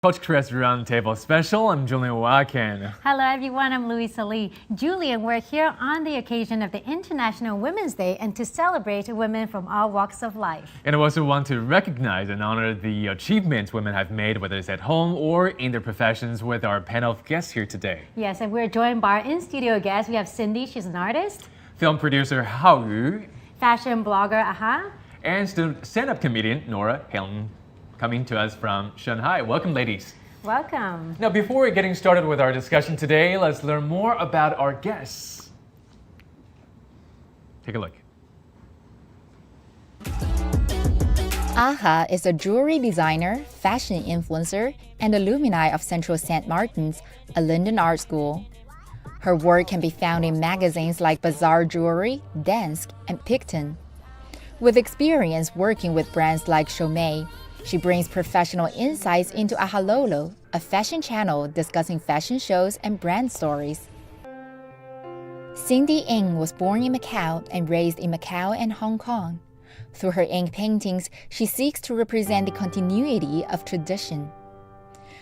Coach Chris Roundtable Special. I'm Julian Waghann. Hello everyone, I'm Louisa. Julian, we're here on the occasion of the International Women's Day and to celebrate women from all walks of life. And I also want to recognize and honor the achievements women have made, whether it's at home or in their professions, with our panel of guests here today. Yes, and we're joined by our in-studio guests. We have Cindy, she's an artist. Film producer Hao Yu. Fashion blogger Aha. And stand-up comedian Nora Helen, coming to us from Shanghai. Welcome, ladies. Welcome. Now, before we're getting started with our discussion today, let's learn more about our guests. Take a look. Aha is a jewelry designer, fashion influencer, and alumni of Central St. Martin's, a London art school. Her work can be found in magazines like Bazaar Jewelry, Dansk, and Picton. With experience working with brands like Chaumet, she brings professional insights into Ahalolo, a fashion channel discussing fashion shows and brand stories. Cindy Ng was born in Macau and raised in Macau and Hong Kong. Through her ink paintings, she seeks to represent the continuity of tradition.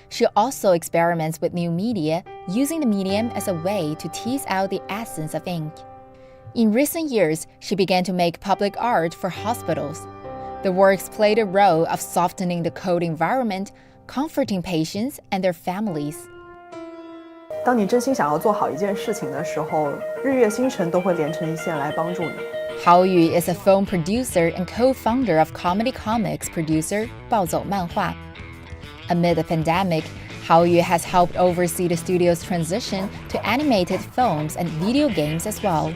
She also experiments with new media, using the medium as a way to tease out the essence of ink. In recent years, she began to make public art for hospitals. The works played a role of softening the cold environment, comforting patients and their families. 当你真心想要做好一件事情的时候，日月星辰都会连成一线来帮助你。 Hao Yu is a film producer and co-founder of comedy comics producer 暴走漫画. Amid the pandemic, Hao Yu has helped oversee the studio's transition to animated films and video games as well.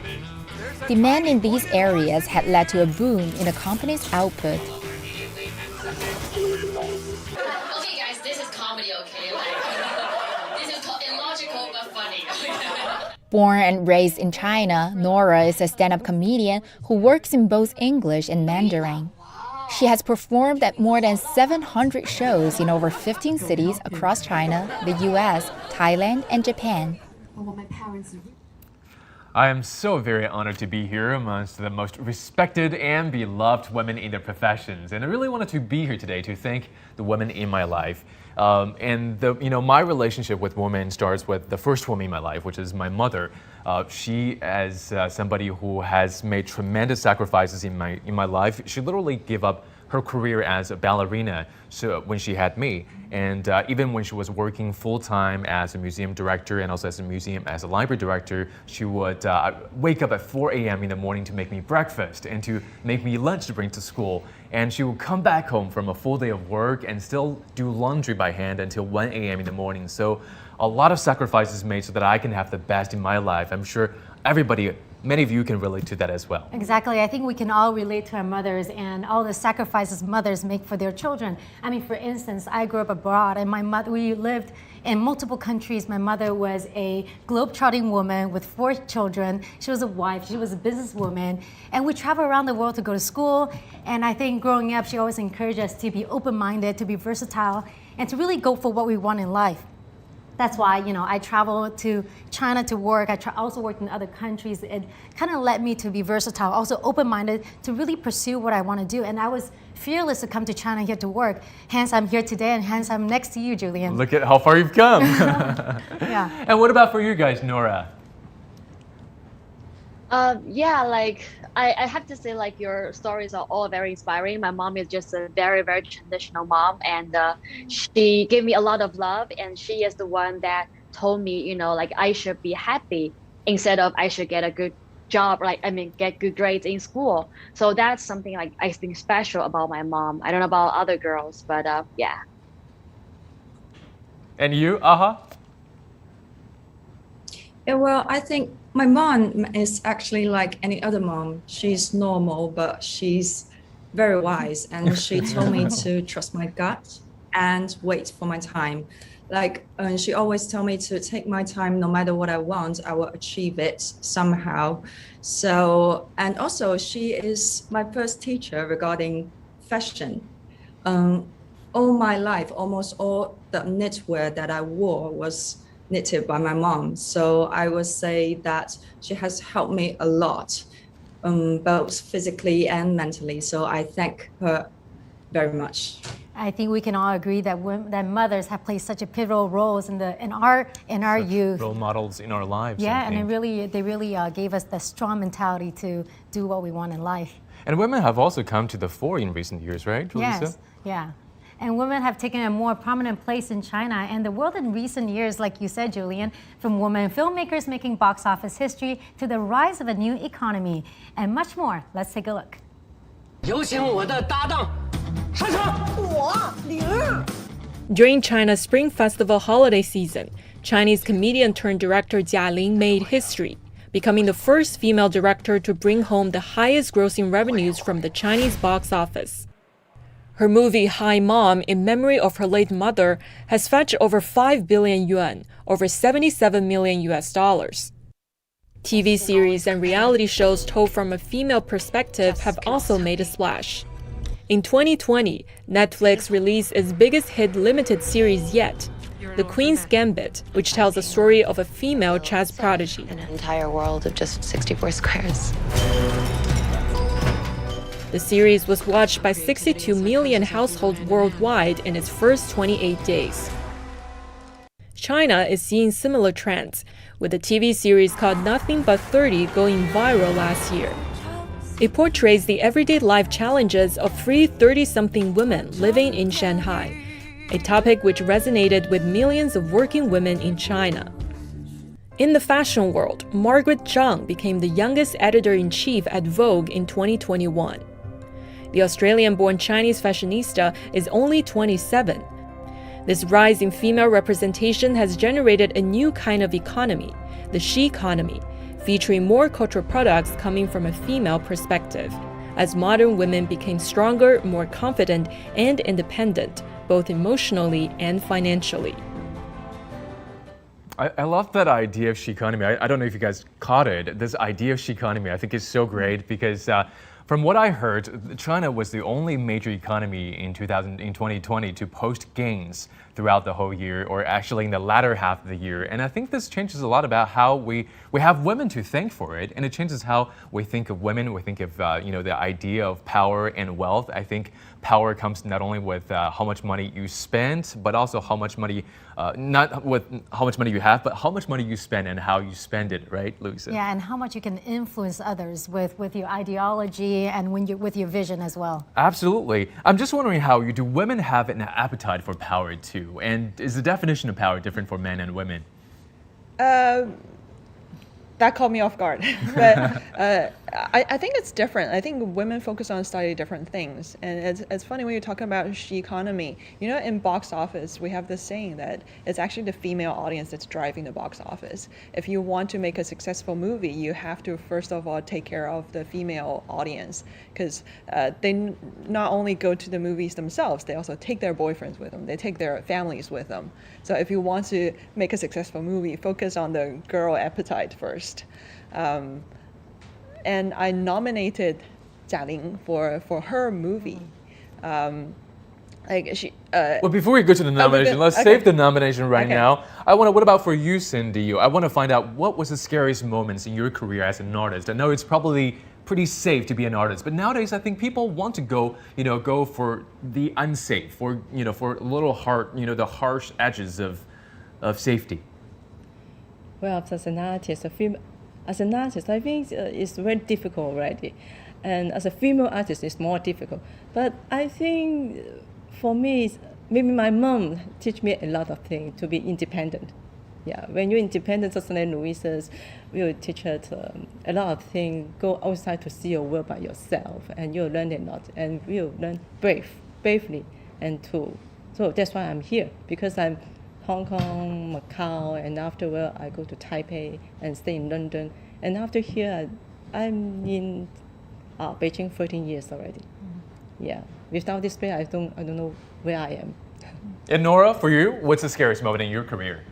Demand in these areas had led to a boom in the company's output. Okay, guys, this is comedy, okay? This is illogical but funny. Born and raised in China, Nora is a stand-up comedian who works in both English and Mandarin. She has performed at more than 700 shows in over 15 cities across China, the US, Thailand, and Japan. I am so very honored to be here amongst the most respected and beloved women in their professions. And I really wanted to be here today to thank the women in my life. My relationship with women starts with the first woman in my life, which is my mother. She, as somebody who has made tremendous sacrifices in my life, she literally gave up her career as a ballerina when she had me. And even when she was working full-time as a museum director and also as a library director, she would wake up at 4 a.m. in the morning to make me breakfast and to make me lunch to bring to school. And she would come back home from a full day of work and still do laundry by hand until 1 a.m. in the morning. So a lot of sacrifices made so that I can have the best in my life. I'm sure many of you can relate to that as well. Exactly. I think we can all relate to our mothers and all the sacrifices mothers make for their children. I mean, for instance, I grew up abroad and we lived in multiple countries. My mother was a globe-trotting woman with 4 children. She was a wife, she was a businesswoman, and we traveled around the world to go to school. And I think growing up, she always encouraged us to be open-minded, to be versatile, and to really go for what we want in life. That's why, I traveled to China to work. I also worked in other countries. It kind of led me to be versatile, also open-minded to really pursue what I want to do. And I was fearless to come to China here to work. Hence, I'm here today, and hence, I'm next to you, Julian. Look at how far you've come. Yeah. And what about for you guys, Nora? I have to say, your stories are all very inspiring. My mom is just a very, very traditional mom, and she gave me a lot of love, and she is the one that told me, I should be happy instead of I should get a good job, get good grades in school. So that's something I think special about my mom. I don't know about other girls, but yeah. And you, Aha? Yeah, well, I think my mom is actually like any other mom. She's normal, but she's very wise. And she told me to trust my gut and wait for my time. And she always told me to take my time. No matter what I want, I will achieve it somehow. So, and also she is my first teacher regarding fashion. All my life, almost all the knitwear that I wore was knitted by my mom. So I would say that she has helped me a lot, both physically and mentally. So I thank her very much. I think we can all agree that that mothers have played such a pivotal roles in our youth. Role models in our lives. Yeah, I and think. they really gave us the strong mentality to do what we want in life. And women have also come to the fore in recent years, right, Louisa? Yes, yeah. And women have taken a more prominent place in China and the world in recent years, like you said, Julian, from women filmmakers making box office history to the rise of a new economy and much more. Let's take a look. 有请我的搭档上场。 During China's Spring Festival holiday season, Chinese comedian turned director Jia Ling made history, becoming the first female director to bring home the highest grossing revenues from the Chinese box office. Her movie Hi Mom, in memory of her late mother, has fetched over 5 billion yuan, over 77 million US dollars. TV series and reality shows told from a female perspective have also made a splash. In 2020, Netflix released its biggest hit limited series yet, The Queen's Gambit, which tells the story of a female chess prodigy. An entire world of just 64 squares. The series was watched by 62 million households worldwide in its first 28 days. China is seeing similar trends, with a TV series called Nothing But 30 going viral last year. It portrays the everyday life challenges of three 30-something women living in Shanghai, a topic which resonated with millions of working women in China. In the fashion world, Margaret Zhang became the youngest editor-in-chief at Vogue in 2021. The Australian-born Chinese fashionista is only 27. This rise in female representation has generated a new kind of economy, the she economy, featuring more cultural products coming from a female perspective, as modern women became stronger, more confident, and independent, both emotionally and financially. I love that idea of she economy. I don't know if you guys caught it. This idea of she economy, I think is so great because from what I heard, China was the only major economy in 2020 to post gains throughout the whole year, or actually in the latter half of the year. And I think this changes a lot about how we have women to thank for it, and it changes how we think of women. We think of the idea of power and wealth. I think power comes not only with how much money you spend, but also how much money, not with how much money you have, but how much money you spend and how you spend it, right, Louisa? Yeah, and how much you can influence others with your ideology and with your vision as well. Absolutely. I'm just wondering do women have an appetite for power too? And is the definition of power different for men and women? That caught me off guard. But I think it's different. I think women focus on slightly different things. And it's funny when you're talking about she economy. You know, in box office, we have this saying that it's actually the female audience that's driving the box office. If you want to make a successful movie, you have to, first of all, take care of the female audience. Because they not only go to the movies themselves, they also take their boyfriends with them. They take their families with them. So if you want to make a successful movie, focus on the girl appetite first. And I nominated Jia Ling for her movie. Well, before we go to the nomination, let's save the nomination right now. What about for you, Cindy? I want to find out what was the scariest moments in your career as an artist. I know it's probably pretty safe to be an artist, but nowadays I think people want to go for the unsafe, for a little hard, the harsh edges of safety. Well, as an artist, I think it's very difficult already. And as a female artist, it's more difficult. But I think for me, maybe my mom teach me a lot of things to be independent. Yeah, when you're independent, just like Louisa will teach her a lot of things. Go outside to see your world by yourself, and you'll learn a lot, and you'll learn bravely, and so that's why I'm here, because I'm Hong Kong, Macau, and afterward I go to Taipei and stay in London. And after here, I'm in Beijing 13 years already. Mm-hmm. Yeah, without this place, I don't know where I am. And Nora, for you, what's the scariest moment in your career?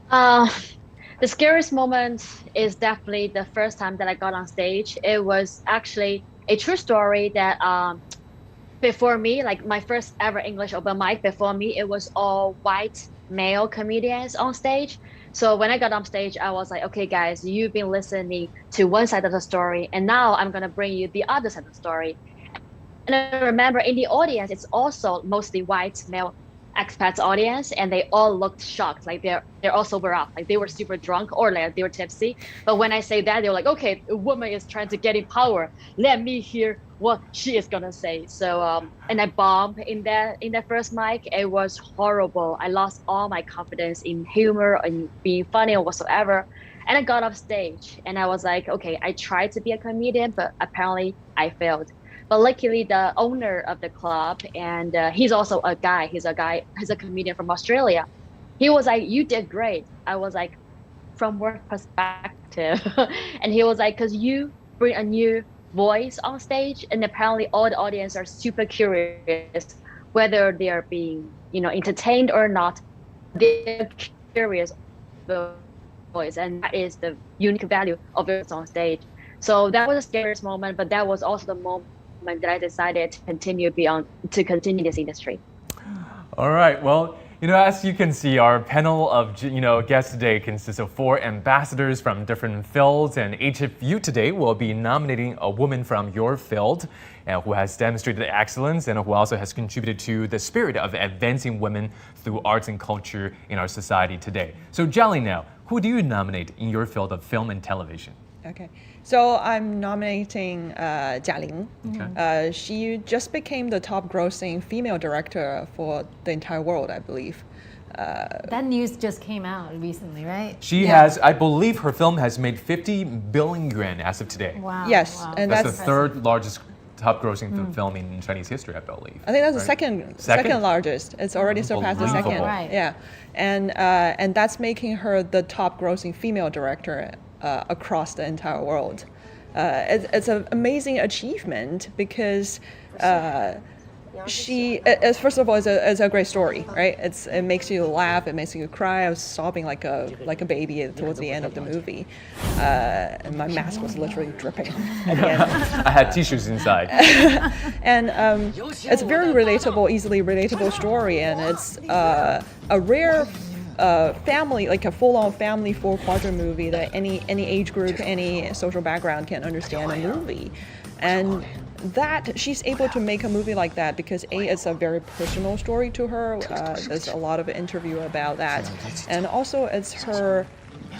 The scariest moment is definitely the first time that I got on stage. It was actually a true story that before me, like my first ever English open mic, before me, it was all white male comedians on stage. So when I got on stage, I was like, okay, guys, you've been listening to one side of the story, and now I'm going to bring you the other side of the story. And I remember in the audience, it's also mostly white male expats audience, and they all looked shocked, like they're all sober up, like they were super drunk or like they were tipsy. But when I say that, they were like, okay, a woman is trying to get in power. Let me hear what she is gonna say. So and I bombed in that first mic. It was horrible. I lost all my confidence in humor and being funny or whatsoever. And I got off stage and I was like, okay, I tried to be a comedian, but apparently I failed. But luckily, the owner of the club, and he's also a guy. He's a comedian from Australia. He was like, "You did great." I was like, "From what perspective?" And he was like, "Because you bring a new voice on stage, and apparently all the audience are super curious whether they are being, entertained or not. They're curious about the voice, and that is the unique value of it on stage." So that was the scariest moment, but that was also the moment that I decided to continue this industry. All right. Well, as you can see, our panel of guests today consists of 4 ambassadors from different fields, and each of you today will be nominating a woman from your field who has demonstrated excellence and who also has contributed to the spirit of advancing women through arts and culture in our society today. So, Jialing, now, who do you nominate in your field of film and television? Okay, so I'm nominating Jialing. Okay. She just became the top-grossing female director for the entire world, I believe. That news just came out recently, right? She has, I believe, her film has made 50 billion yuan as of today. Wow. Yes, wow. and That's the third largest top-grossing film in Chinese history, I believe. I think that's right? the second largest. It's already surpassed the second. Right. Yeah, and that's making her the top-grossing female director across the entire world. It's an amazing achievement because first of all, it's a great story, right? It makes you laugh, it makes you cry. I was sobbing like a baby towards the end of the movie, and my mask was literally dripping at the end. I had tissues inside. And it's a very relatable, easily relatable story, and it's a rare family, like a full-on family 4-quadrant movie that any age group, any social background can understand a movie. And that she's able to make a movie like that because it's a very personal story to her. There's a lot of interview about that, and also it's her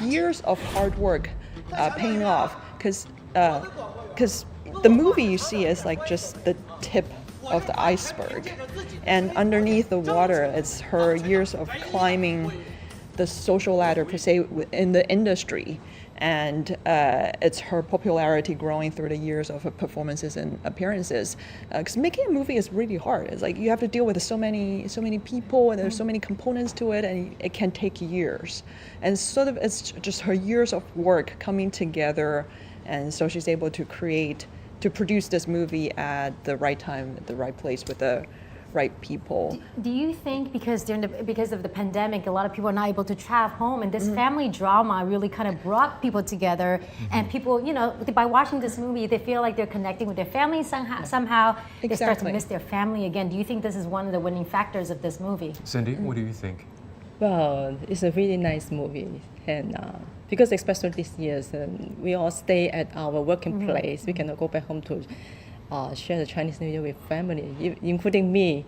years of hard work paying off, because the movie you see is like just the tip of the iceberg, and underneath the water it's her years of climbing the social ladder per se in the industry, and it's her popularity growing through the years of her performances and appearances. Because making a movie is really hard. It's like you have to deal with so many people, and there's so many components to it, and it can take years. And sort of it's just her years of work coming together, and so she's able to produce this movie at the right time, at the right place, with the right people. Do you think because of the pandemic, a lot of people are not able to travel home, and this family drama really kind of brought people together, and people, by watching this movie, they feel like they're connecting with their family somehow. They start to miss their family again. Do you think this is one of the winning factors of this movie? Cindy, what do you think? Well, it's a really nice movie, and because especially this year, we all stay at our working place. We cannot go back home to share the Chinese New Year with family, including me.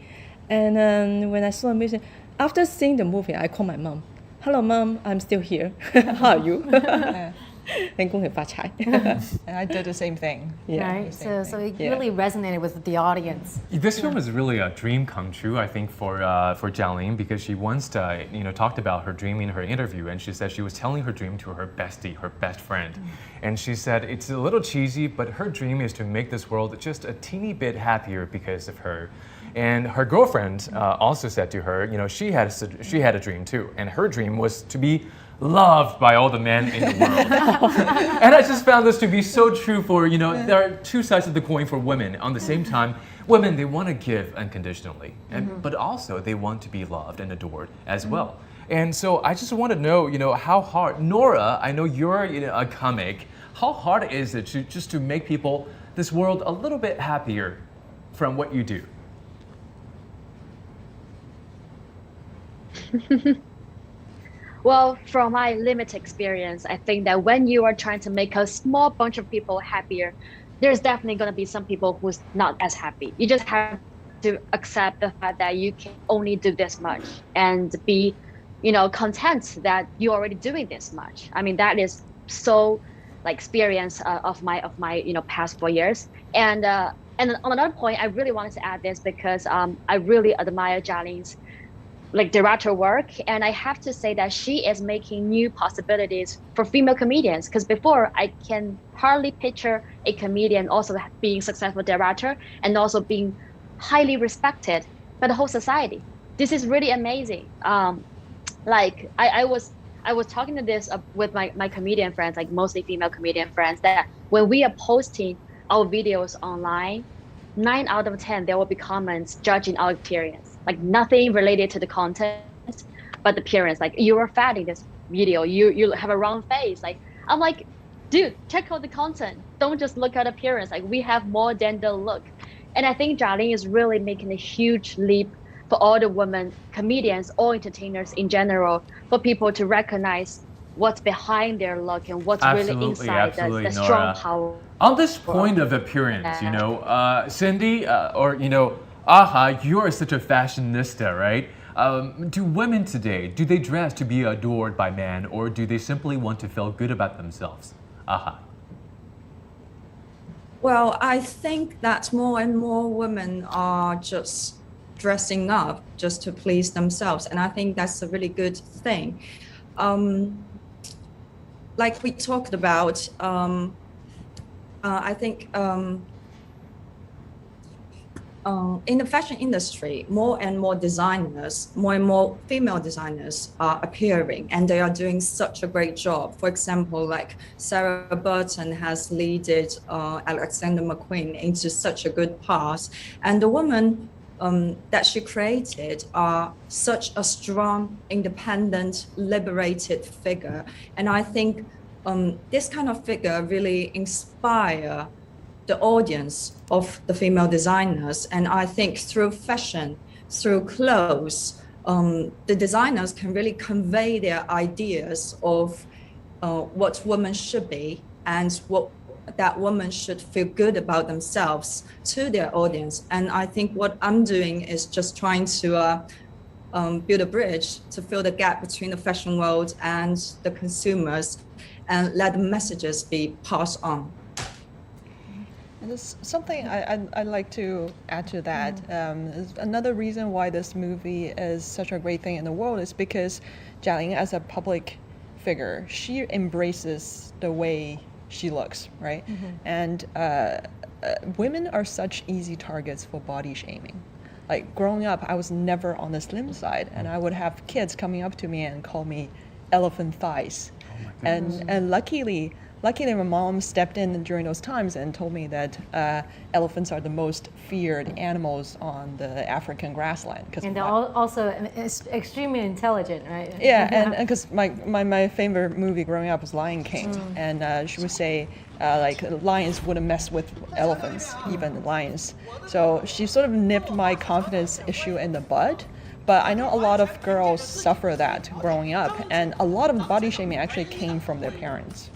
And when I saw the movie, after seeing the movie, I called my mom. Hello, Mom, I'm still here. How are you? And 恭喜发财. And I did the same thing. Yeah. Right. So it really resonated with the audience. This film is really a dream come true, I think, for Jialing, because she once talked about her dream in her interview, and she said she was telling her dream to her bestie, her best friend. And she said it's a little cheesy, but her dream is to make this world just a teeny bit happier because of her. And her girlfriend also said to her, she had a dream too, and her dream was to be loved by all the men in the world. And I just found this to be so true for, there are two sides of the coin for women. On the same time, women, they want to give unconditionally, but also they want to be loved and adored as well. And so I just want to know, how hard, Nora, I know you're a comic, how hard is it to make this world a little bit happier from what you do? Well, from my limited experience, I think that when you are trying to make a small bunch of people happier, there's definitely going to be some people who's not as happy. You just have to accept the fact that you can only do this much and be, content that you're already doing this much. I mean, that is so like experience of my past 4 years. And on another point, I really wanted to add this because I really admire Jialin's like director work, and I have to say that she is making new possibilities for female comedians, because before I can hardly picture a comedian also being successful director and also being highly respected by the whole society. This is really amazing. Like I was talking to this with my comedian friends, like mostly female comedian friends, that when we are posting our videos online, 9 out of 10 there will be comments judging our appearance. Like nothing related to the content, but the appearance. Like, you are fat in this video. You have a round face. Like, I'm like, dude, check out the content. Don't just look at appearance. Like, we have more than the look. And I think Jialin is really making a huge leap for all the women comedians, all entertainers in general, for people to recognize what's behind their look and what's really inside the strong power. On this point of appearance, Cindy, Aha, you're such a fashionista, right? Do women today, do they dress to be adored by men, or do they simply want to feel good about themselves? Aha. Well, I think that more and more women are just dressing up just to please themselves, and I think that's a really good thing. Like we talked about, I think in the fashion industry, more and more designers, more and more female designers are appearing, and they are doing such a great job. For example, like Sarah Burton has leaded Alexander McQueen into such a good path, and the woman that she created are such a strong, independent, liberated figure. And I think this kind of figure really inspire the audience of the female designers. And I think through fashion, through clothes, the designers can really convey their ideas of what women should be and what that women should feel good about themselves to their audience. And I think what I'm doing is just trying to build a bridge to fill the gap between the fashion world and the consumers, and let the messages be passed on. And there's something I'd like to add to that. Another reason why this movie is such a great thing in the world is because Jialin, as a public figure, she embraces the way she looks, right? And women are such easy targets for body shaming. Like, growing up, I was never on the slim side, and I would have kids coming up to me and call me elephant thighs. And luckily my mom stepped in during those times and told me that elephants are the most feared animals on the African grassland. And they're also extremely intelligent, right? Yeah, and because my favorite movie growing up was Lion King, and she would say like lions wouldn't mess with elephants, even lions. So she sort of nipped my confidence issue in the bud. But I know a lot of girls suffer that growing up, and a lot of body shaming actually came from their parents.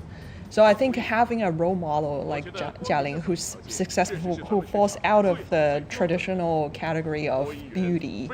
So I think having a role model like Jialin, who's successful, who falls out of the traditional category of beauty,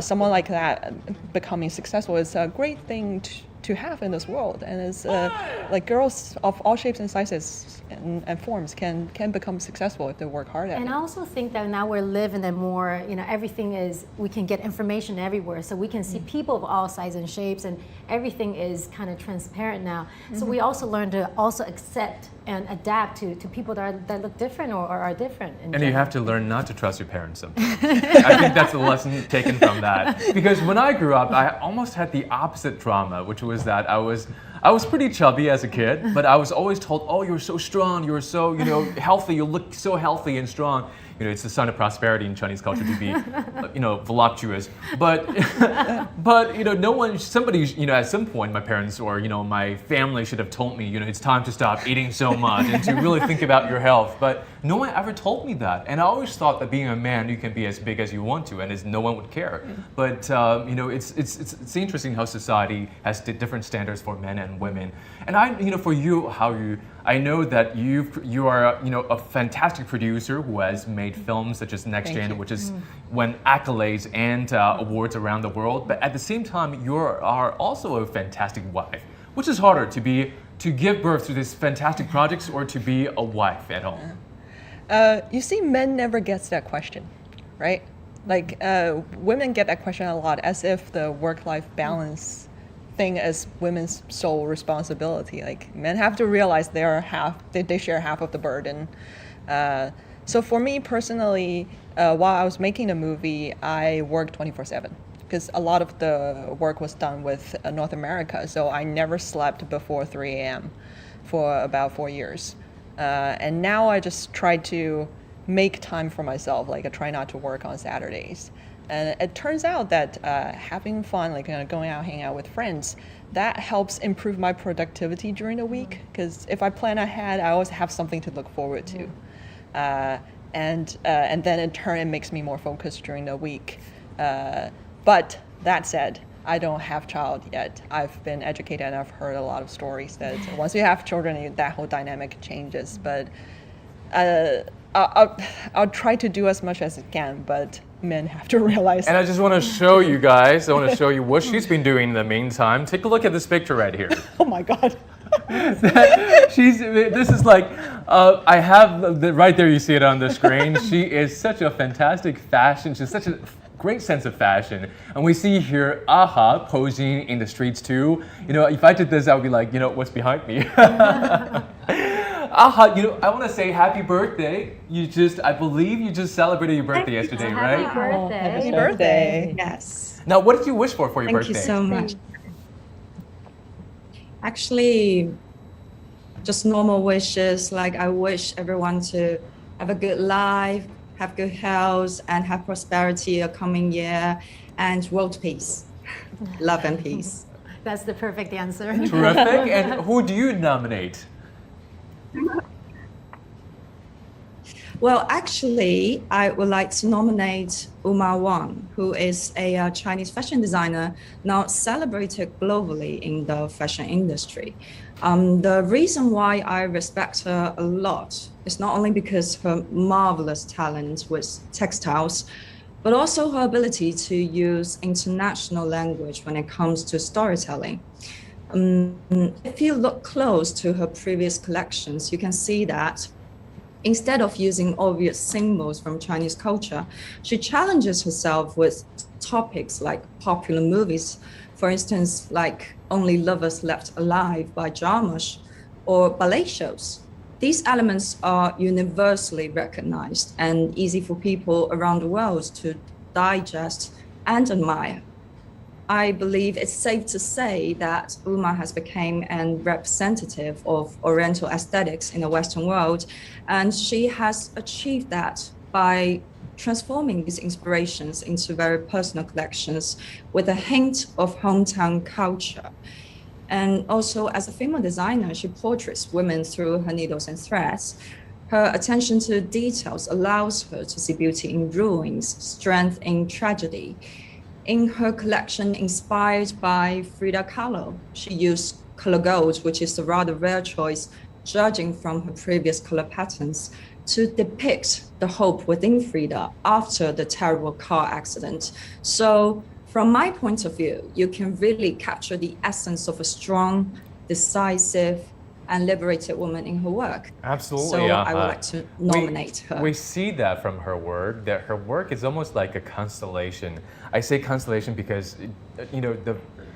someone like that becoming successful is a great thing to have in this world. And it's like girls of all shapes and sizes and forms can become successful if they work hard at it. And I also think that now we're living in more, everything is, we can get information everywhere. So we can see people of all sizes and shapes, and everything is kind of transparent now. So we also learn to also accept and adapt to people that look different or are different. And you have to learn not to trust your parents sometimes. I think that's a lesson taken from that. Because when I grew up, I almost had the opposite trauma, which was that I was pretty chubby as a kid, but I was always told, oh, you're so strong, you're so, healthy, you look so healthy and strong. It's a sign of prosperity in Chinese culture to be, voluptuous. But no one, somebody, at some point, my parents or, my family should have told me, it's time to stop eating so much and to really think about your health. But no one ever told me that. And I always thought that being a man, you can be as big as you want to, and no one would care. But, it's interesting how society has different standards for men and women. And for you, I know that you are a fantastic producer who has made films such as Next Gen, which is won accolades and awards around the world. But at the same time, you are also a fantastic wife. Which is harder, to give birth to these fantastic projects or to be a wife at home? You see, men never gets that question, right? Like women get that question a lot, as if the work-life balance thing is women's sole responsibility. Like men have to realize they share half of the burden. So for me personally, while I was making the movie, I worked 24/7 because a lot of the work was done with North America. So I never slept before 3 a.m. for about 4 years. And now I just try to make time for myself. Like I try not to work on Saturdays. And it turns out that having fun, like going out, hanging out with friends, that helps improve my productivity during the week. Because if I plan ahead, I always have something to look forward to. And then in turn, it makes me more focused during the week. But that said, I don't have child yet. I've been educated and I've heard a lot of stories that once you have children, that whole dynamic changes. But I'll try to do as much as I can, but men have to realize. And I just want to show you guys, I want to show you what she's been doing in the meantime. Take a look at this picture right here. Oh my God. This is like, I have, right there you see it on the screen. She is such a fantastic fashion, she's such a great sense of fashion. And we see here AHA posing in the streets too. If I did this, I would be like, what's behind me? AHA, I want to say happy birthday. I believe you just celebrated your birthday yesterday, right? Happy birthday. Happy birthday. Yes. Now, what did you wish for your Thank birthday? you so much. Actually, just normal wishes. Like I wish everyone to have a good life, have good health, and have prosperity a coming year, and world peace, love and peace. That's the perfect answer. Terrific. And who do you nominate? Well, actually, I would like to nominate Waghann, who is a Chinese fashion designer now celebrated globally in the fashion industry. The reason why I respect her a lot is not only because her marvelous talent with textiles, but also her ability to use international language when it comes to storytelling. If you look close to her previous collections, you can see that instead of using obvious symbols from Chinese culture, she challenges herself with topics like popular movies, for instance, like Only Lovers Left Alive by Jarmusch, or ballet shows. These elements are universally recognized and easy for people around the world to digest and admire. I believe it's safe to say that Uma has become a representative of Oriental aesthetics in the Western world, and she has achieved that by transforming these inspirations into very personal collections with a hint of hometown culture. And also, as a female designer, she portraits women through her needles and threads. Her attention to details allows her to see beauty in ruins, strength in tragedy. In her collection inspired by Frida Kahlo, she used color gold, which is a rather rare choice, judging from her previous color patterns, to depict the hope within Frida after the terrible car accident. So from my point of view, you can really capture the essence of a strong, decisive, and liberated woman in her work. Absolutely. So I would like to nominate her. We see that from her work, that her work is almost like a constellation. I say constellation because,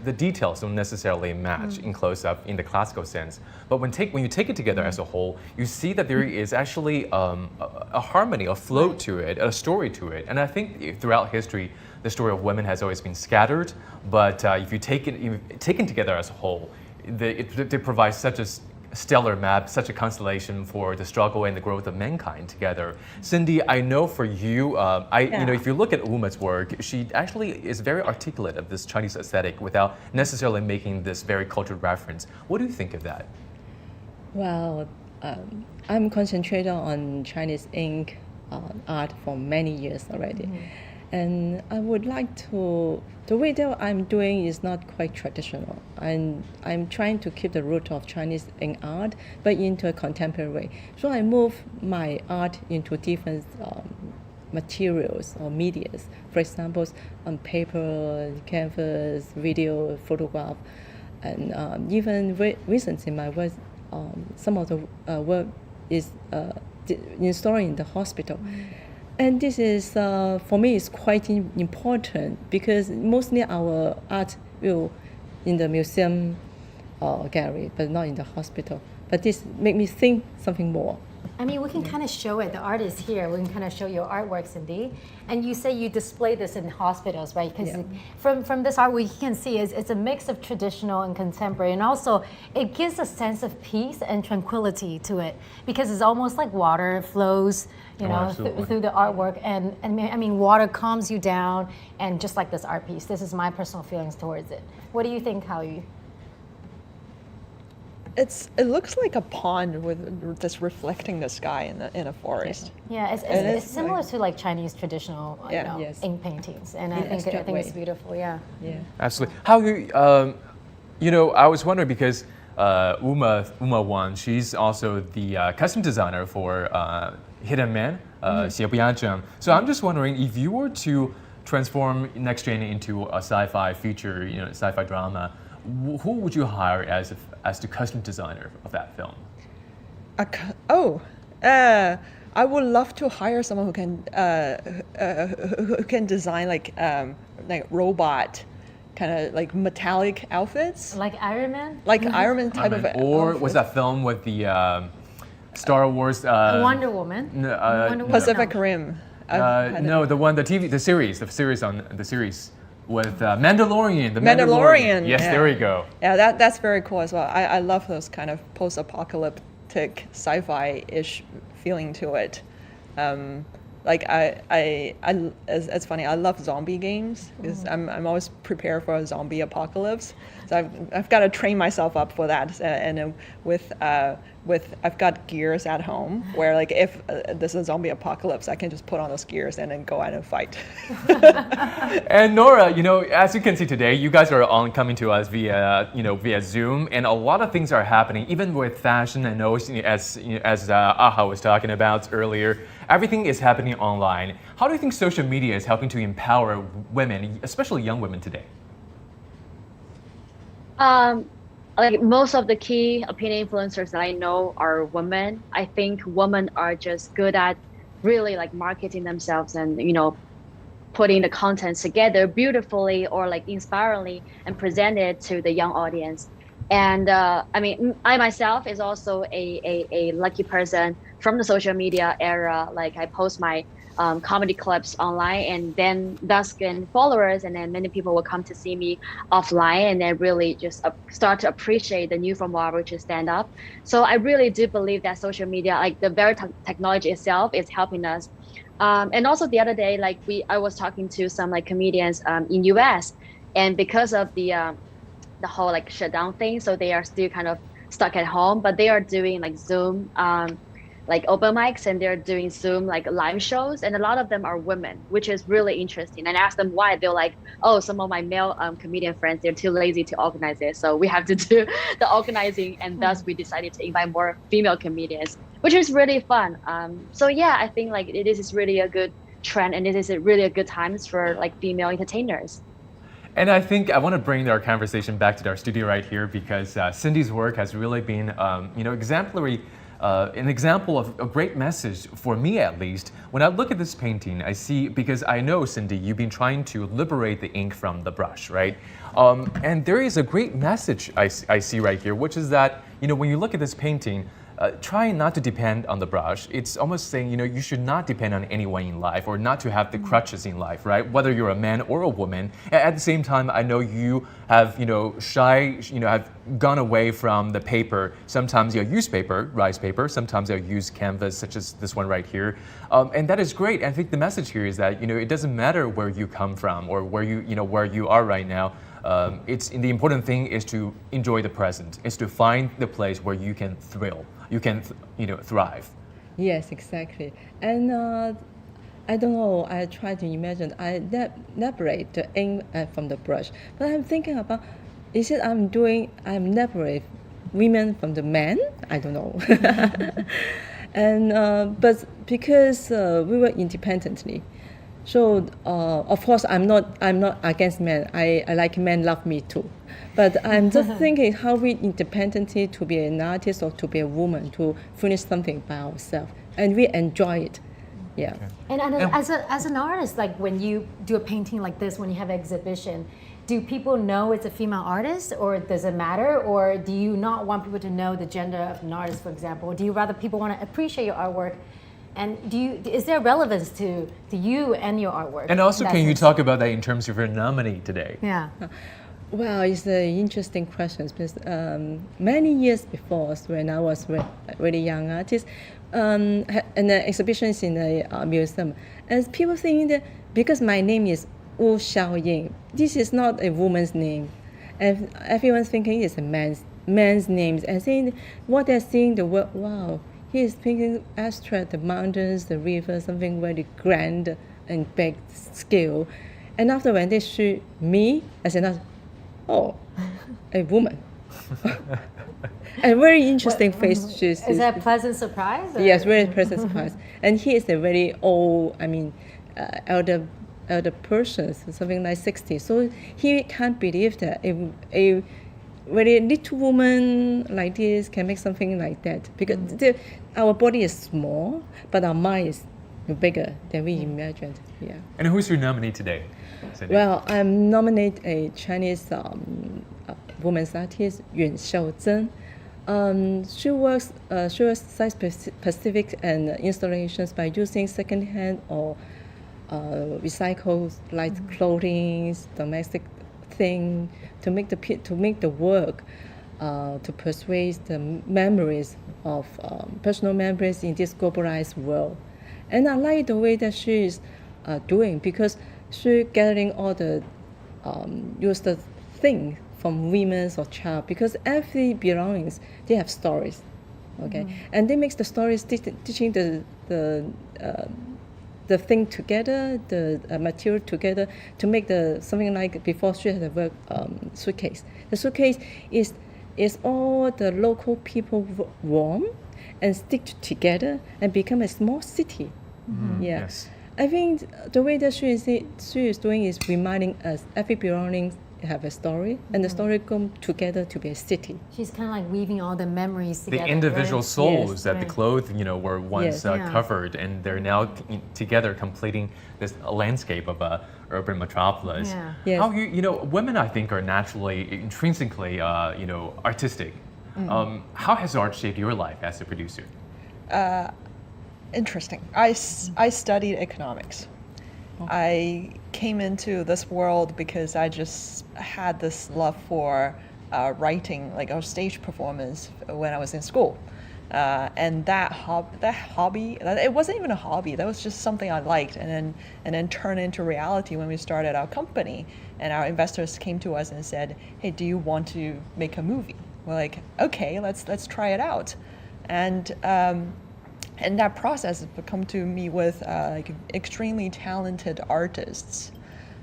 the details don't necessarily match in close-up in the classical sense. But when you take it together as a whole, you see that there is actually a harmony, a flow to it, a story to it. And I think throughout history, the story of women has always been scattered. But if you take it taken together as a whole, they provide such a stellar map, such a constellation for the struggle and the growth of mankind together. Cindy, I know for you, if you look at Uma's work, she actually is very articulate of this Chinese aesthetic without necessarily making this very cultured reference. What do you think of that? Well, I'm concentrating on Chinese ink art for many years already. And I would like to, the way that I'm doing is not quite traditional. I'm trying to keep the root of Chinese in art, but into a contemporary way. So I move my art into different materials or medias. For example, on paper, canvas, video, photograph, and even recently my work, some of the work is installed in the hospital. And this is, for me, is quite important because mostly our art will in the museum or gallery, but not in the hospital. But this make me think something more. I mean, we can kind of show it. The art is here. We can kind of show your artwork, Cindy. And you say you display this in hospitals, right? Because from this art, we can see it's a mix of traditional and contemporary. And also, it gives a sense of peace and tranquility to it because it's almost like water. It flows, through the artwork. And I mean, water calms you down. And just like this art piece, this is my personal feelings towards it. What do you think, Hao-Yu? It looks like a pond with this reflecting the sky in a forest. Yeah, it's similar to like Chinese traditional ink paintings, and I think it's beautiful. Yeah. Absolutely. How I was wondering because Uma Waghann, she's also the costume designer for Hidden Man, 邪不压正. So I'm just wondering if you were to transform Next Gen into a sci-fi feature, sci-fi drama, who would you hire as the costume designer of that film? I would love to hire someone who can design like robot, kind of like metallic outfits. Like Iron Man. Like Iron Man type of. Or outfits. was that film with the Star Wars? Wonder Woman. Pacific Rim. No, the series. With Mandalorian, Mandalorian. Yes, there we go. Yeah, that's very cool as well. I love those kind of post-apocalyptic sci-fi-ish feeling to it. It's funny. I love zombie games because I'm always prepared for a zombie apocalypse. So I've got to train myself up for that. And with I've got gears at home where like if there's a zombie apocalypse, I can just put on those gears and then go out and fight. And Nora, as you can see today, you guys are coming to us via Zoom, and a lot of things are happening, even with fashion. I know as Aha was talking about earlier, everything is happening online. How do you think social media is helping to empower women, especially young women today? Like most of the key opinion influencers that I know are women. I think women are just good at really like marketing themselves and putting the contents together beautifully or like inspiringly and present it to the young audience. And I myself is also a lucky person from the social media era. Like I post my comedy clips online, and then thus gain followers, and then many people will come to see me offline, and then really just start to appreciate the new form of art, which is stand up. So I really do believe that social media, like the very technology itself, is helping us. And also the other day, I was talking to some like comedians in US, and because of the whole like shutdown thing, so they are still kind of stuck at home, but they are doing like Zoom like open mics, and they're doing Zoom like live shows, and a lot of them are women, which is really interesting. And I asked them why. They're like, oh, some of my male comedian friends, they're too lazy to organize it, so we have to do the organizing, and thus we decided to invite more female comedians, which is really fun. So yeah, I think like it is really a good trend, and it is really a good times for like female entertainers. And I think I want to bring our conversation back to our studio right here because Cindy's work has really been, exemplary. An example of a great message for me, at least. When I look at this painting, I see, because I know, Cindy, you've been trying to liberate the ink from the brush, right? And there is a great message I see right here, which is that, when you look at this painting, try not to depend on the brush. It's almost saying, you should not depend on anyone in life, or not to have the crutches in life, right? Whether you're a man or a woman. At the same time, I know you have, have gone away from the paper. Sometimes you'll use paper, rice paper. Sometimes you'll use canvas, such as this one right here. And that is great. I think the message here is that, it doesn't matter where you come from or where you are right now. The important thing is to enjoy the present, is to find the place where you can thrill, you can thrive. Yes, exactly. And I don't know. I try to imagine. I separate the ink from the brush, but I'm thinking about, is it I'm separate women from the men? I don't know. And but because we were independently, so of course I'm not against men. I like men love me too, but I'm just thinking how we independently to be an artist or to be a woman to finish something by ourselves, and we enjoy it. Yeah. And as an artist, like when you do a painting like this, when you have an exhibition, do people know it's a female artist, or does it matter, or do you not want people to know the gender of an artist, for example? Or do you rather people want to appreciate your artwork? And is there relevance to you and your artwork? And also, can you talk about that in terms of your nominee today? Yeah. Well, it's an interesting question because many years before, when I was a really young artist, and the exhibition is in a museum, and people think that because my name is Wu Xiaoying, this is not a woman's name, and everyone's thinking it's a man's name, and saying what they're seeing the word, wow, he is thinking abstract, the mountains, the rivers, something very grand and big scale, and after when they shoot me, I said, oh, a woman. A very interesting face. Is that a pleasant surprise? Or? Yes, very pleasant surprise. And he is a very old, elder person, something like 60. So he can't believe that a very little woman like this can make something like that. Because our body is small, but our mind is bigger than we imagined. Yeah. And who's your nominee today, Cindy? Well, I'm nominate a Chinese woman's artist, Yun Xiaozhen. She works site-specific and installations by using second-hand or recycled like clothing, domestic thing to make the work to persuade the memories of personal memories in this globalized world. And I like the way that she is doing because she's gathering all the used things from women's or child, because every belongings, they have stories, okay? And they make the stories teaching the thing together, the material together to make something like before she had a work suitcase. The suitcase is all the local people warm and stick together and become a small city. Yeah. Yes. I think the way that she is doing is reminding us every belonging have a story, and the story come together to be a city. She's kind of like weaving all the memories together. The individual right? souls Yes. that the clothes, were once Yes. covered, and they're now together completing this landscape of a urban metropolis. Yeah. Yes. How women, I think, are naturally, intrinsically, artistic. How has art shaped your life as a producer? Interesting. I studied economics. I came into this world because I just had this love for writing, like our stage performance when I was in school. And that hobby, it wasn't even a hobby, that was just something I liked, and then turned into reality when we started our company, and our investors came to us and said, hey, do you want to make a movie? We're like, okay, let's try it out. And that process has come to me with extremely talented artists,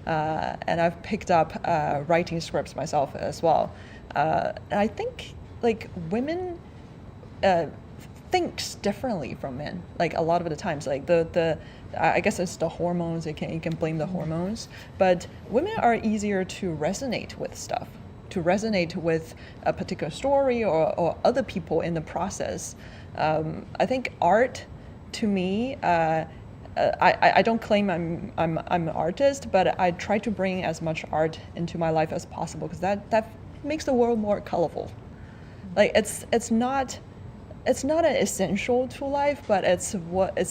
and I've picked up writing scripts myself as well. And I think women thinks differently from men. Like a lot of the times, like I guess it's the hormones. You can blame the hormones, but women are easier to resonate with stuff, to resonate with a particular story or other people in the process. I think art, to me, I don't claim I'm an artist, but I try to bring as much art into my life as possible, because that makes the world more colorful. Like it's not an essential to life, but it's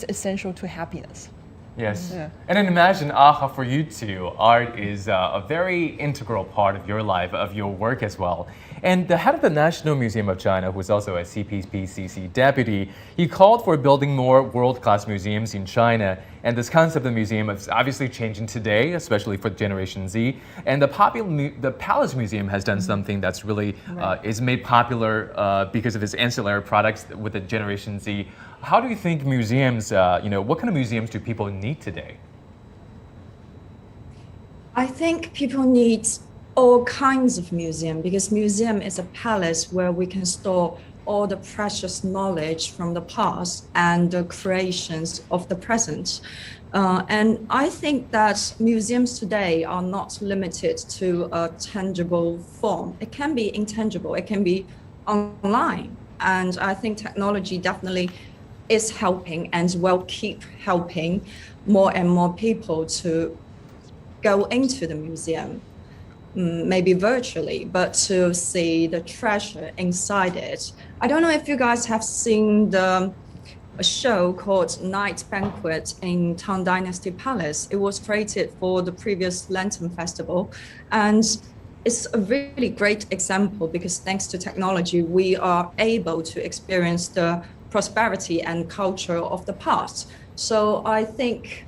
essential to happiness. Yes. Yeah. And then imagine, Aha, for you two, art is a very integral part of your life, of your work as well. And the head of the National Museum of China, who is also a CPPCC deputy, he called for building more world-class museums in China. And this concept of the museum is obviously changing today, especially for Generation Z. And the Palace Museum has done something that's really is made popular because of its ancillary products with the Generation Z. How do you think museums, what kind of museums do people need today? I think people need all kinds of museum because museum is a palace where we can store all the precious knowledge from the past and the creations of the present. And I think that museums today are not limited to a tangible form. It can be intangible, it can be online. And I think technology definitely is helping and will keep helping more and more people to go into the museum. Maybe virtually, but to see the treasure inside it. I don't know if you guys have seen a show called Night Banquet in Tang Dynasty Palace. It was created for the previous Lantern Festival. And it's a really great example because thanks to technology, we are able to experience the prosperity and culture of the past. So I think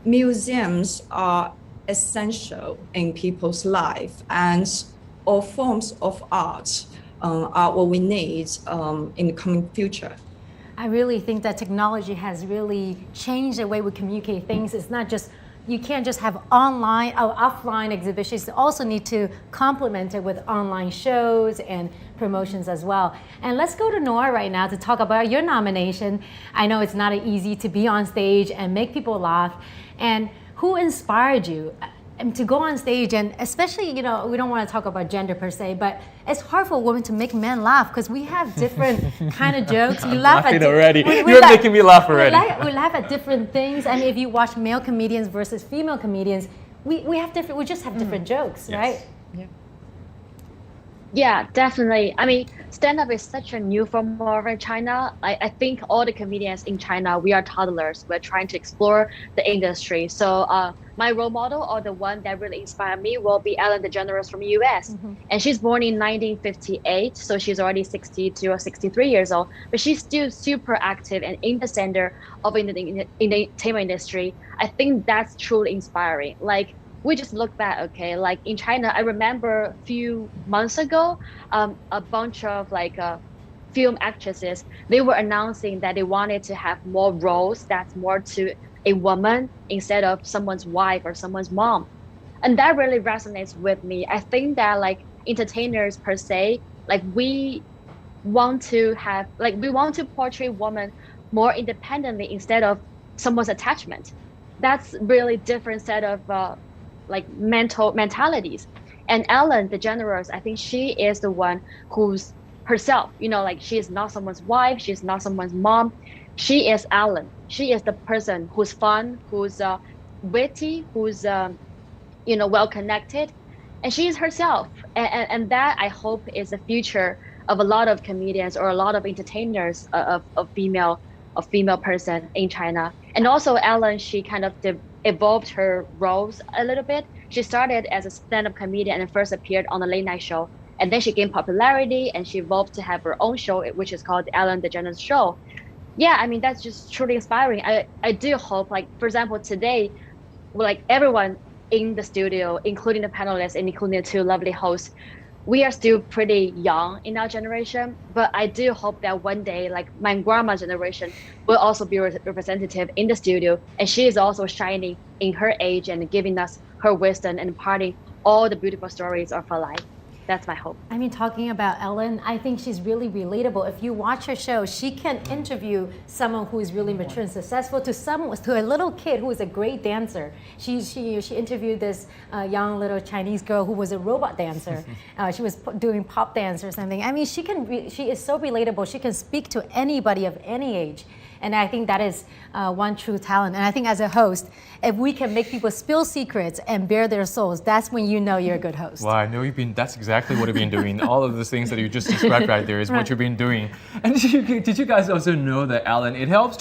museums are essential in people's life, and all forms of art are what we need in the coming future. I really think that technology has really changed the way we communicate things. It's not just, you can't just have online or offline exhibitions. You also need to complement it with online shows and promotions as well. And let's go to Nora right now to talk about your nomination. I know it's not easy to be on stage and make people laugh. And who inspired you to go on stage? And especially, we don't want to talk about gender per se, but it's hard for women to make men laugh because we have different kind of jokes. We laugh laughing at already. You're making me laugh already. We laugh at different things. I mean, if you watch male comedians versus female comedians, we just have different jokes, right? Yeah. Yeah, definitely. I mean, stand-up is such a new form in China. I think all the comedians in China, we are toddlers. We're trying to explore the industry. So my role model, or the one that really inspired me, will be Ellen DeGeneres from the US. Mm-hmm. And she's born in 1958, so she's already 62 or 63 years old. But she's still super active and in the center of the entertainment industry. I think that's truly inspiring. Like, we just look back, okay? Like in China, I remember a few months ago, a bunch of film actresses, they were announcing that they wanted to have more roles that's more to a woman instead of someone's wife or someone's mom. And that really resonates with me. I think that entertainers per se, we want to portray women more independently instead of someone's attachment. That's really different set of mentalities. And Ellen DeGeneres, I think she is the one who's herself, she is not someone's wife, she's not someone's mom. She is Ellen. She is the person who's fun, who's witty, who's well connected, and she is herself. And that, I hope, is the future of a lot of comedians or a lot of entertainers of female person in China. And also Ellen, she kind of evolved her roles a little bit. She started as a stand-up comedian and first appeared on the late night show. And then she gained popularity and she evolved to have her own show, which is called the Ellen DeGeneres Show. Yeah, I mean, that's just truly inspiring. I do hope, for example, today, everyone in the studio, including the panelists and including the two lovely hosts, we are still pretty young in our generation, but I do hope that one day, my grandma's generation will also be representative in the studio, and she is also shining in her age and giving us her wisdom and imparting all the beautiful stories of her life. That's my hope. I mean, talking about Ellen, I think she's really relatable. If you watch her show, she can interview someone who is really mature and successful to a little kid who is a great dancer. She interviewed this young little Chinese girl who was a robot dancer. She was doing pop dance or something. I mean, she is so relatable. She can speak to anybody of any age. And I think that is one true talent. And I think as a host, if we can make people spill secrets and bare their souls, that's when you know you're a good host. Well, I know that's exactly what you've been doing. All of those things that you just described right there is what you've been doing. And did you guys also know that it helps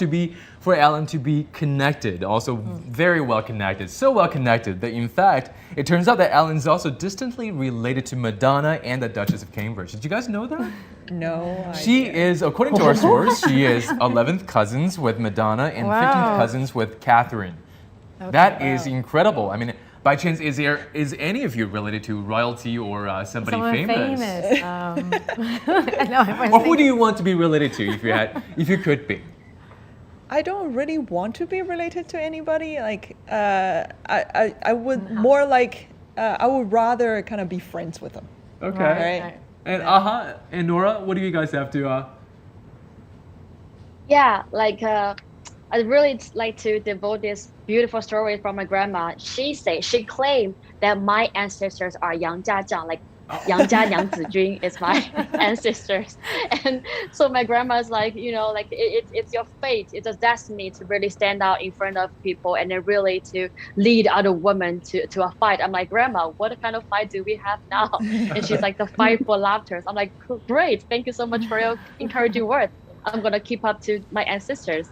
for Alan to be connected, also very well connected, so well connected that in fact, it turns out that Alan's also distantly related to Madonna and the Duchess of Cambridge. Did you guys know that? No. She is, according to our source, she is 11th cousins with Madonna and 15th cousins with Catherine. Okay. That is incredible. I mean, by chance, is any of you related to royalty or somebody famous? Or who do you want to be related to if you could be? I don't really want to be related to anybody. Like, I would more like, I would rather kind of be friends with them. Okay. Right? And and Nora, what do you guys have to? Yeah, like I'd really like to devote this beautiful story from my grandma. She claimed that my ancestors are Yang Jiajiang, like Yang Jia Yang Zijun is my ancestors. And so my grandma's like, like it's your fate, it's a destiny to really stand out in front of people and then really to lead other women to a fight. I'm like, Grandma, what kind of fight do we have now? And she's like, the fight for laughter. I'm like, great, thank you so much for your encouraging words. I'm gonna keep up to my ancestors.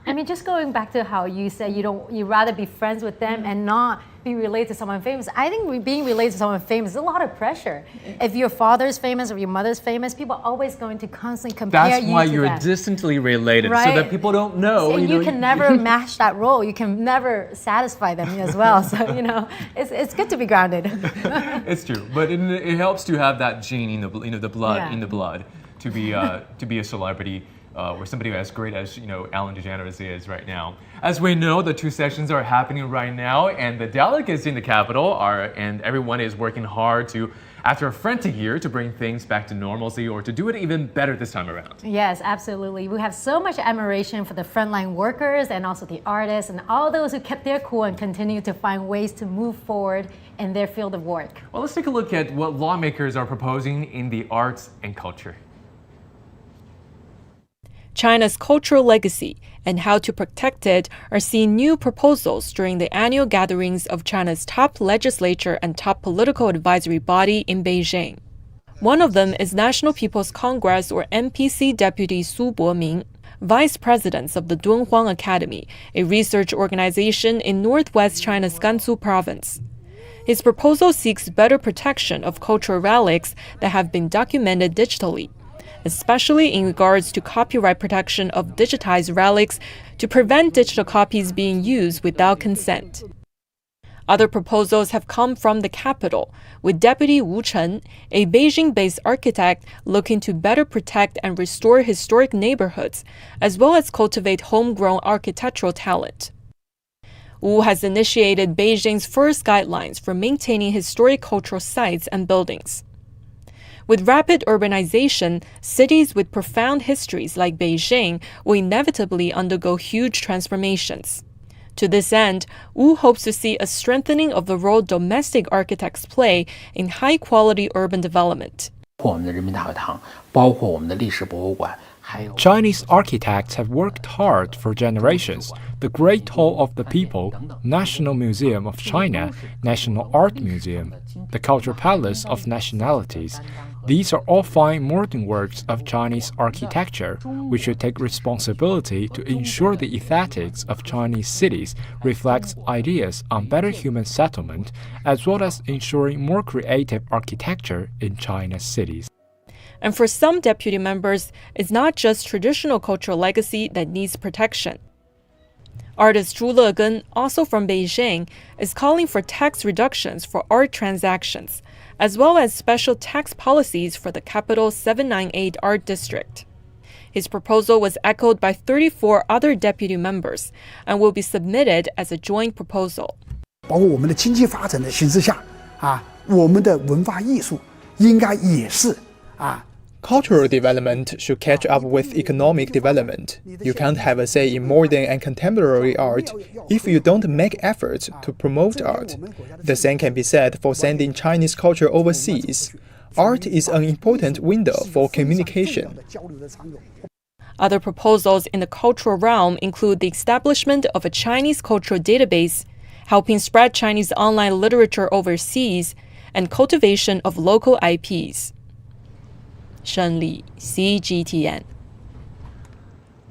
I mean, just going back to how you said you'd rather be friends with them and not be related to someone famous. I think being related to someone famous is a lot of pressure. If your father's famous or your mother's famous, people are always going to constantly compare you to them. That's why you're distantly related, right? So that people don't know. So you can never match that role. You can never satisfy them as well. So it's good to be grounded. It's true, but it helps to have that gene in the blood to be a celebrity. Or somebody as great as Ellen DeGeneres is right now. As we know, the two sessions are happening right now, and the delegates in the Capitol and everyone is working hard after a frantic year, to bring things back to normalcy or to do it even better this time around. Yes, absolutely. We have so much admiration for the frontline workers and also the artists and all those who kept their cool and continue to find ways to move forward in their field of work. Well, let's take a look at what lawmakers are proposing in the arts and culture. China's cultural legacy and how to protect it are seeing new proposals during the annual gatherings of China's top legislature and top political advisory body in Beijing. One of them is National People's Congress or NPC Deputy Su Boming, Vice President of the Dunhuang Academy, a research organization in northwest China's Gansu province. His proposal seeks better protection of cultural relics that have been documented digitally, especially in regards to copyright protection of digitized relics to prevent digital copies being used without consent. Other proposals have come from the capital, with Deputy Wu Chen, a Beijing-based architect looking to better protect and restore historic neighborhoods, as well as cultivate homegrown architectural talent. Wu has initiated Beijing's first guidelines for maintaining historic cultural sites and buildings. With rapid urbanization, cities with profound histories like Beijing will inevitably undergo huge transformations. To this end, Wu hopes to see a strengthening of the role domestic architects play in high-quality urban development. Chinese architects have worked hard for generations. The Great Hall of the People, National Museum of China, National Art Museum, the Cultural Palace of Nationalities. These are all fine modern works of Chinese architecture. We should take responsibility to ensure the aesthetics of Chinese cities reflects ideas on better human settlement, as well as ensuring more creative architecture in China's cities. And for some deputy members, it's not just traditional cultural legacy that needs protection. Artist Zhu Legeng, also from Beijing, is calling for tax reductions for art transactions, as well as special tax policies for the capital's 798 art district. His proposal was echoed by 34 other deputy members and will be submitted as a joint proposal. 包括我们的经济发展的形势下，我们的文化艺术应该也是 Cultural development should catch up with economic development. You can't have a say in modern and contemporary art if you don't make efforts to promote art. The same can be said for sending Chinese culture overseas. Art is an important window for communication. Other proposals in the cultural realm include the establishment of a Chinese cultural database, helping spread Chinese online literature overseas, and cultivation of local IPs. Shen Li, CGTN.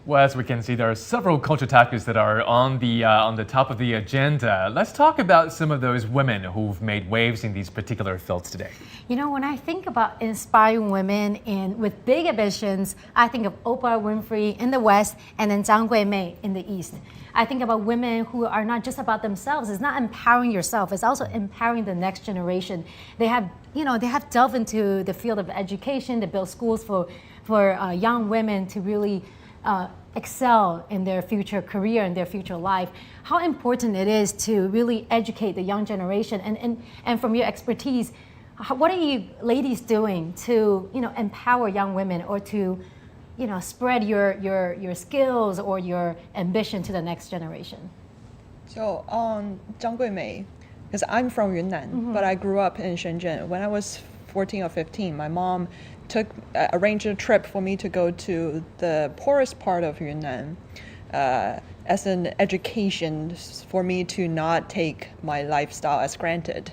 Well, as we can see, there are several culture topics that are on the top of the agenda. Let's talk about some of those women who've made waves in these particular fields today. You know, when I think about inspiring women with big ambitions, I think of Oprah Winfrey in the West and then Zhang Guimei in the East. I think about women who are not just about themselves. It's not empowering yourself. It's also empowering the next generation. They have delved into the field of education to build schools for young women to really excel in their future career and their future life. How important it is to really educate the young generation, and from your expertise, what are you ladies doing to empower young women or to spread your skills or your ambition to the next generation? So on Zhang Guimei, because I'm from Yunnan, but I grew up in Shenzhen. When I was 14 or 15, my mom arranged a trip for me to go to the poorest part of Yunnan as an education for me to not take my lifestyle as granted.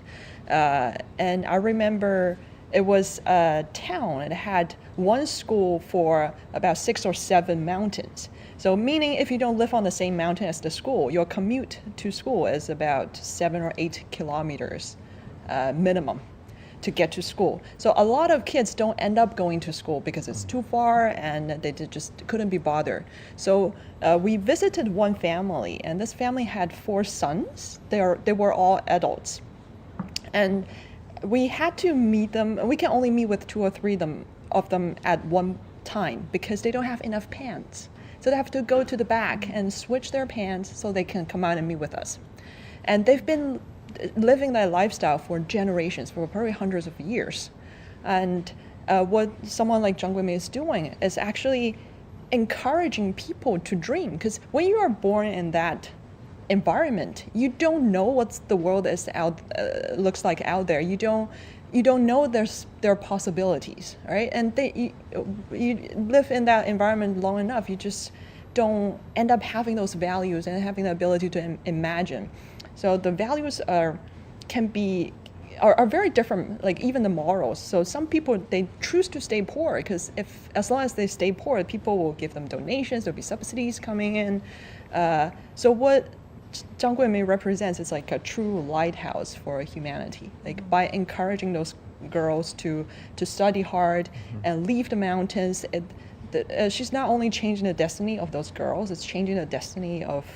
And I remember it was a town. It had one school for about 6 or 7 mountains. So meaning if you don't live on the same mountain as the school, your commute to school is about 7 or 8 kilometers minimum to get to school. So a lot of kids don't end up going to school because it's too far and they just couldn't be bothered. So we visited one family, and this family had 4 sons. They were all adults. And we had to meet them. We can only meet with 2 or 3 of them at one time because they don't have enough pants. So they have to go to the back and switch their pants so they can come out and meet with us. And they've been living that lifestyle for generations, for probably hundreds of years. And what someone like Zhang Guimei is doing is actually encouraging people to dream. Because when you are born in that environment, you don't know what the world is looks like out there. You don't know there are possibilities, right? And you live in that environment long enough, you just don't end up having those values and having the ability to imagine. So the values are very different, like even the morals. So some people, they choose to stay poor because as long as they stay poor, people will give them donations, there'll be subsidies coming in. So what Zhang Guimei represents is like a true lighthouse for humanity. Like by encouraging those girls to study hard and leave the mountains, she's not only changing the destiny of those girls, it's changing the destiny of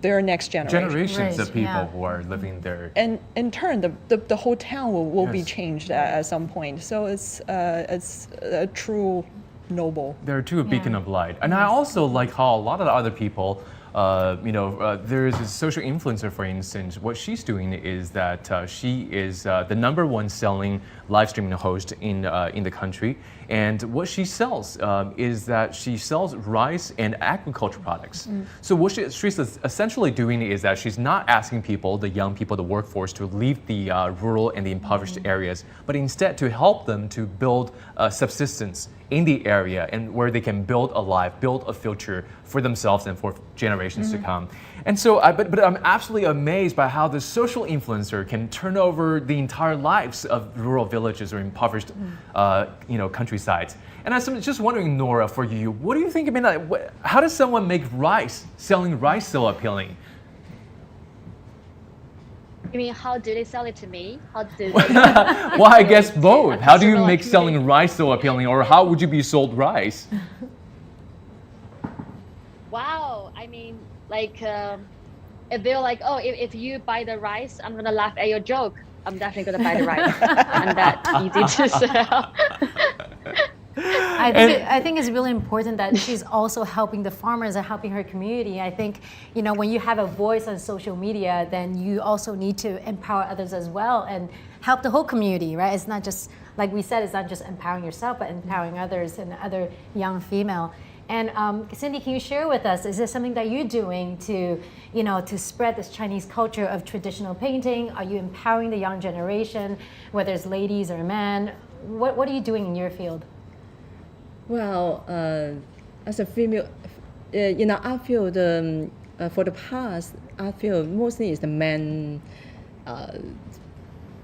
their next generation. Generations of people who are living there. And in turn, the whole town will be changed at some point. So it's a true noble. They're a true beacon of light. And I also like how a lot of the other people, there is a social influencer, for instance. What she's doing is that she is the #1 selling live streaming host in the country. And what she sells is that she sells rice and agriculture products. So what she's essentially doing is that she's not asking people, the young people, the workforce, to leave the rural and the impoverished areas, but instead to help them to build subsistence in the area and where they can build a life, build a future for themselves and for generations to come. And so, but I'm absolutely amazed by how the social influencer can turn over the entire lives of rural villages or impoverished, countrysides. And I'm just wondering, Nora, for you, what do you think about how does someone make selling rice so appealing? You mean how do they sell it to me? How do they? Well, I guess both. How do you make selling rice so appealing, or how would you be sold rice? Wow, I mean, like, if they're like, oh, if you buy the rice, I'm gonna laugh at your joke. I'm definitely gonna buy the rice. I'm that easy to sell. I think it's really important that she's also helping the farmers and helping her community. I think, when you have a voice on social media, then you also need to empower others as well and help the whole community, right? It's not just, like we said, it's not just empowering yourself, but empowering others and other young female. And Cindy, can you share with us, is there something that you're doing to spread this Chinese culture of traditional painting? Are you empowering the young generation, whether it's ladies or men? What are you doing in your field? Well, as a female, I feel for the past, I feel mostly is the men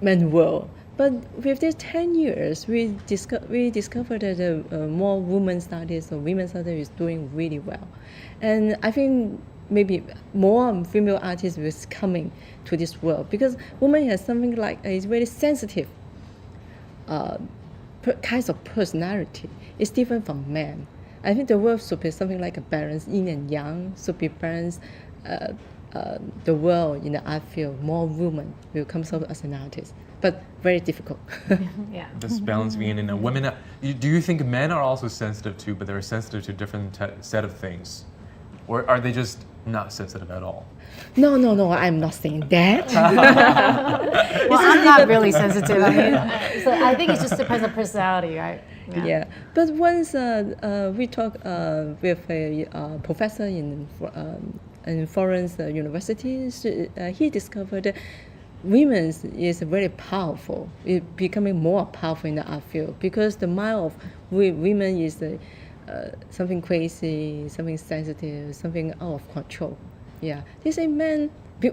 world. But with these 10 years, we discovered that more women studies or women's studies is doing really well. And I think maybe more female artists is coming to this world because women has something like a very sensitive kinds of personality. It's different from men. I think the world should be something like a balance, yin and yang, should be balance. The world in the art field, more women will come out as an artist, but very difficult. Yeah. This balance being in a women. Do you think men are also sensitive too, but they're sensitive to different set of things, or are they just not sensitive at all? No, I'm not saying that. Well, I'm not really sensitive. I mean, so I think it just depends on personality, right? Yeah. But once we talked with a professor in foreign universities, he discovered that women is very powerful. It's becoming more powerful in the art field because the mind of women is something crazy, something sensitive, something out of control. Yeah, they say men,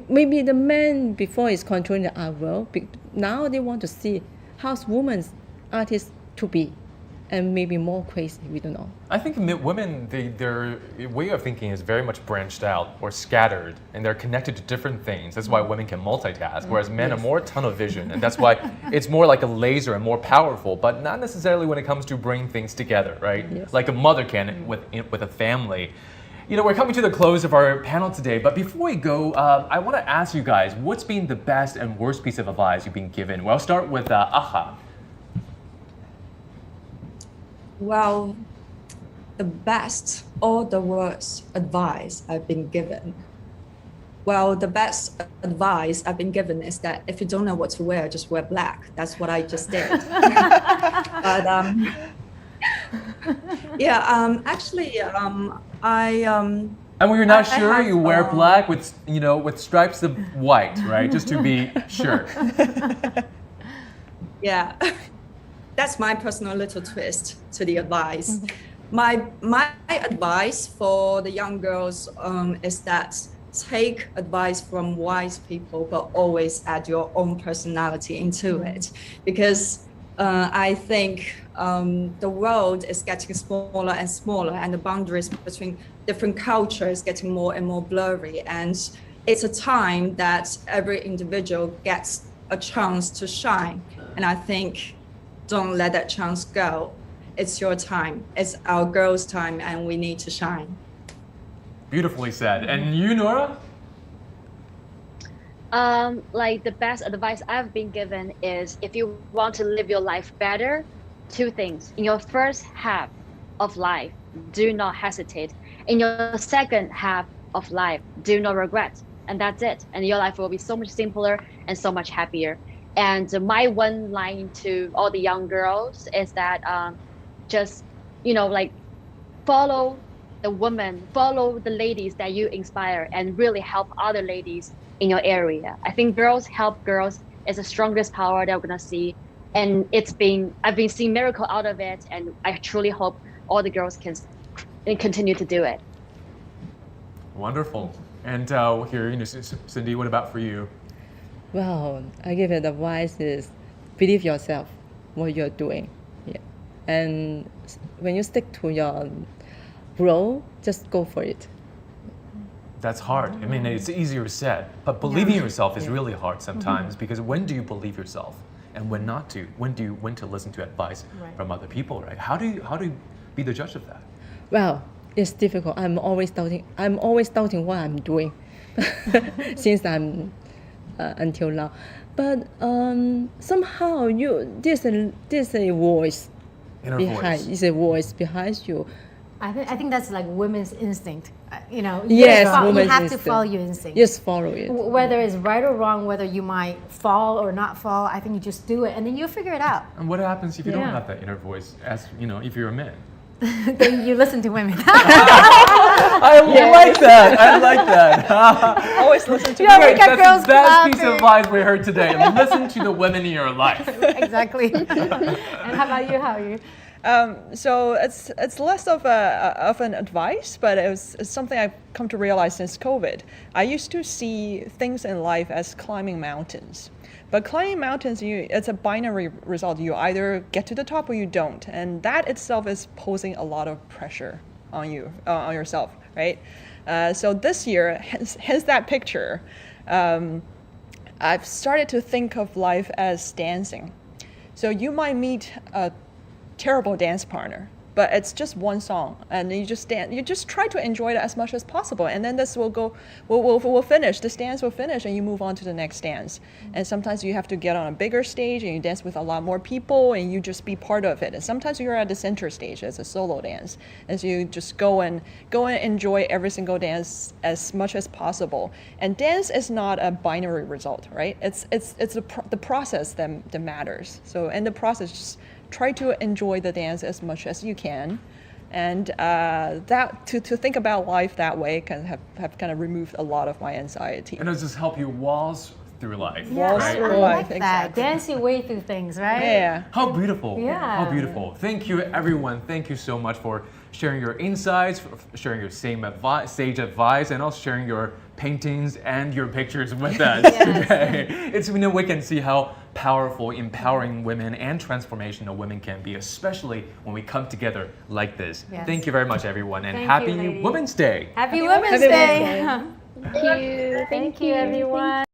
maybe the men before is controlling the art world. Now they want to see how's women's artists to be, and maybe more crazy. We don't know. I think women, their way of thinking is very much branched out or scattered, and they're connected to different things. That's why women can multitask, whereas men are more tunnel vision, and that's why it's more like a laser and more powerful, but not necessarily when it comes to bringing things together, right? Yes. Like a mother can with a family. You know, we're coming to the close of our panel today, but before we go, I want to ask you guys, what's been the best and worst piece of advice you've been given? Well, I'll start with Aha. Well, the best or the worst advice I've been given. Well, the best advice I've been given is that if you don't know what to wear, just wear black. That's what I just did. But actually, And when you're not sure, you wear black with stripes of white, right? Just to be sure. Yeah. That's my personal little twist to the advice. My advice for the young girls is that take advice from wise people, but always add your own personality into it. Because I think the world is getting smaller and smaller, and the boundaries between different cultures getting more and more blurry. And it's a time that every individual gets a chance to shine. And I think don't let that chance go. It's your time. It's our girls' time, and we need to shine. Beautifully said. And you, Nora? Like the best advice I've been given is if you want to live your life better, two things. In your first half of life, do not hesitate. In your second half of life, do not regret. And that's it. And your life will be so much simpler and so much happier. And my one line to all the young girls is that just, follow the women, follow the ladies that you inspire, and really help other ladies in your area. I think girls help girls is the strongest power that we're gonna see. And I've been seeing miracle out of it, and I truly hope all the girls can continue to do it. Wonderful. And here, Cindy, what about for you? Well, I give it advice is believe yourself, what you're doing. Yeah. And when you stick to your role, just go for it. That's hard. I mean, it's easier said, but believing yourself is really hard sometimes because when do you believe yourself and when not to? When to listen to advice from other people, right? How do you be the judge of that? Well, it's difficult. I'm always doubting what I'm doing since I'm until now. But somehow there's a voice behind. It's a voice behind you. I think that's like women's instinct. Yes, you have to follow your instinct. Yes, follow it. Whether it's right or wrong, whether you might fall or not fall, I think you just do it, and then you'll figure it out. And what happens if you don't have that inner voice? As if you're a man. Then you listen to women. I like that. Always listen to women. That's the best piece of advice we heard today. Listen to the women in your life. Exactly. And how about you? So it's less of an advice, but it's something I've come to realize since COVID. I used to see things in life as climbing mountains. But climbing mountains, it's a binary result. You either get to the top or you don't. And that itself is posing a lot of pressure on you, on yourself, right? So this year, hence that picture, I've started to think of life as dancing. So you might meet a terrible dance partner, but it's just one song, and you just dance. You just try to enjoy it as much as possible, and then this will finish. This dance will finish, and you move on to the next dance. And sometimes you have to get on a bigger stage, and you dance with a lot more people, and you just be part of it. And sometimes you're at the center stage as a solo dance, as you just go and enjoy every single dance as much as possible. And dance is not a binary result, right? It's the process that matters. So in the process, just try to enjoy the dance as much as you can, and that to think about life that way can have kind of removed a lot of my anxiety. And it'll just help you waltz through life. Waltz right? through I life, like that. exactly. Dance your way through things, right? Yeah. How beautiful. Yeah. How beautiful. Thank you, everyone. Thank you so much for sharing your insights, for sharing your sage advice, and also sharing your paintings and your pictures with us today. It's, we can see how powerful, empowering women and transformational women can be, especially when we come together like this. Yes. Thank you very much, everyone, and Thank happy you, ladies. Women's Day. Happy Women's Happy Day. Thank you. Thank you, everyone.